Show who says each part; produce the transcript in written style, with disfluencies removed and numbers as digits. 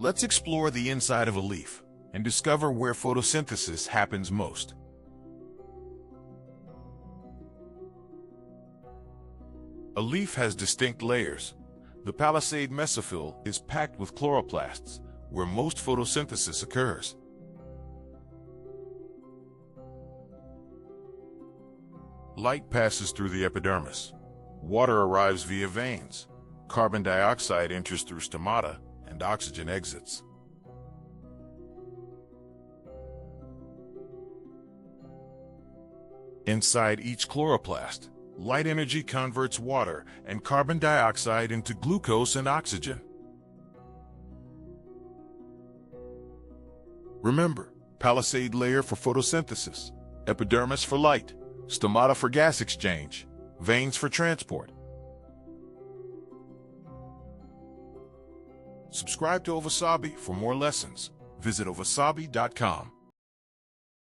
Speaker 1: Let's explore the inside of a leaf and discover where photosynthesis happens most. A leaf has distinct layers. The palisade mesophyll is packed with chloroplasts, where most photosynthesis occurs. Light passes through the epidermis. Water arrives via veins. Carbon dioxide enters through stomata, and oxygen exits. Inside each chloroplast, light energy converts water and carbon dioxide into glucose and oxygen. Remember, palisade layer for photosynthesis, epidermis for light, stomata for gas exchange, veins for transport. Subscribe to Ovasaabi for more lessons. Visit ovasaabi.com.